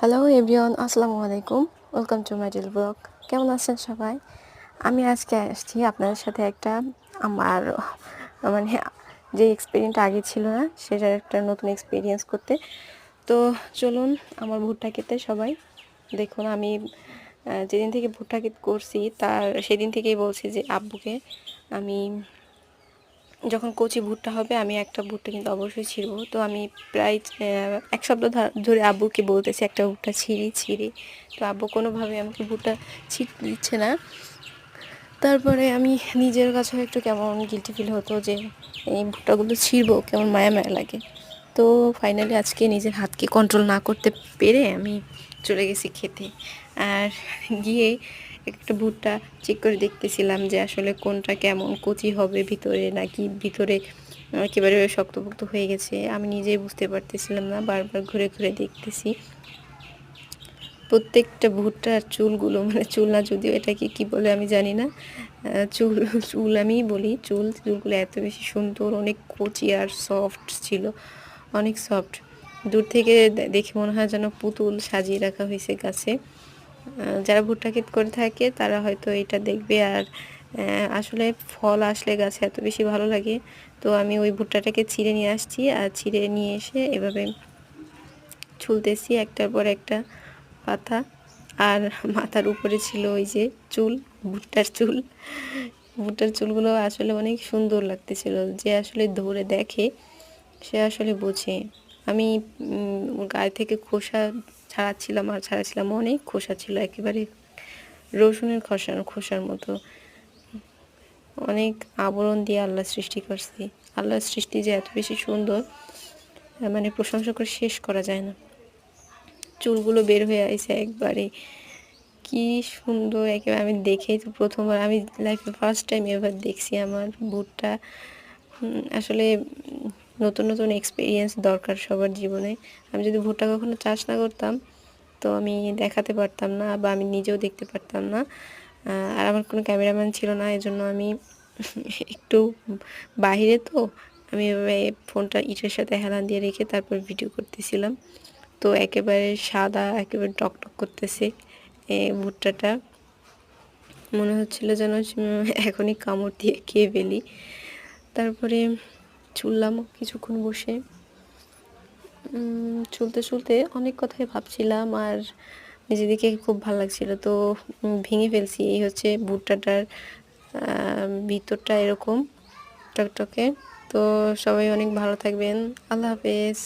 Hello everyone, আসসালামু আলাইকুম। Welcome to my daily blog. কেমন আছেন সবাই? আমি আজকে আসছি আপনাদের সাথে একটা আমার মানে যে এক্সপেরিয়েন্সটা আগে ছিল না সেটার একটা নতুন এক্সপেরিয়েন্স করতে। তো চলুন আমার ভুট্টা খেতে সবাই। দেখুন আমি যেদিন থেকে ভুট্টা ক্ষেত করছি তার সেদিন থেকেই বলছি যে আব্বুকে আমি যখন কচি ভুট্টা হবে আমি একটা ভুট্টা কিন্তু অবশ্যই ছিঁড়বো। তো আমি প্রায় এক সপ্তাহ ধরে আব্বুকে বলতেছি একটা ভুট্টা ছিঁড়ি। তো আব্বু কোনোভাবে আমাকে ভুট্টা ছিঁড়তে দিচ্ছে না। তারপরে আমি নিজের কাছেও একটু কেমন গিল্টি ফিল হতো যে এই ভুট্টাগুলো ছিঁড়বো, কেমন মায়া মায়া লাগে। তো ফাইনালি আজকে নিজের হাতকে কন্ট্রোল না করতে পেরে আমি চলে গেছি খেতে। আর গিয়ে একটা ভুট্টা চেক করে দেখতেছিলাম যে আসলে কোনটা কেমন কচি হবে ভিতরে, নাকি ভিতরে একেবারে শক্তপোক্ত হয়ে গেছে। আমি নিজেই বুঝতে পারতেছিলাম না, বারবার ঘুরে ঘুরে দেখতেছি। প্রত্যেকটা ভুট্টার চুলগুলো, মানে চুল না, যদিও এটাকে কি বলে আমি জানি না, চুল চুল আমি বলি, চুলগুলো এত বেশি সুন্দর, অনেক কচি আর সফট ছিল, অনেক সফট। দূর থেকে দেখে মনে হয় যেন পুতুল সাজিয়ে রাখা হয়েছে গাছে। যারা ভুট্টা ক্ষেত করে থাকে তারা হয়তো এটা দেখবে। আর আসলে ফল আসলে গাছে এত বেশি ভালো লাগে। তো আমি ওই ভুট্টাটাকে ছিঁড়ে নিয়ে আসছি, আর ছিঁড়ে নিয়ে এসে এভাবে ছুলতেছি একটার পর একটা পাতা। আর মাথার উপরে ছিল ওই যে চুল, ভুট্টার চুলগুলো আসলে অনেক সুন্দর লাগতেছিল। যে আসলে ধরে দেখে সে আসলে বোঝে। আমি গায়ে থেকে খোসা ছাড়াচ্ছিলাম, অনেক খোসা ছিল, একেবারে রসুনের খোসার মতো। অনেক আবরণ দিয়ে আল্লাহ সৃষ্টি করছি। আল্লাহর সৃষ্টি যে এত বেশি সুন্দর, মানে প্রশংসা করে শেষ করা যায় না। চুলগুলো বের হয়ে আইছে একবারে, কি সুন্দর একেবারে। আমি দেখেই তো প্রথমবার, আমি লাইফে ফার্স্ট টাইম এবার দেখছি আমার ভুট্টা। আসলে নতুন নতুন এক্সপিরিয়েন্স দরকার সবার জীবনে। আমি যদি ভুট্টা কখনো চাষ না করতাম তো আমি দেখাতে পারতাম না, বা আমি নিজেও দেখতে পারতাম না। আর আমার কোনো ক্যামেরাম্যান ছিল না, এজন্য আমি একটু বাহিরে, তো আমি এভাবে ফোনটা ইটের সাথে হেলান দিয়ে রেখে তারপর ভিডিও করতেছিলাম। তো একেবারে সাদা, একেবারে টকটক করতেছে ভুট্টাটা। মনে হচ্ছিল যেন এখনই কামড় দিয়ে খেয়ে ফেলি। তারপরে ছুললাম কিছুক্ষণ বসে। চলতে চলতে অনেক কথাই ভাবছিলাম আর নিজেদেরকে খুব ভালো লাগছিল। তো ভেঙে ফেলছি। এই হচ্ছে ভুট্টাটার ভিতরটা এরকম টকটকে। তো সবাই অনেক ভালো থাকবেন। আল্লাহ হাফেজ।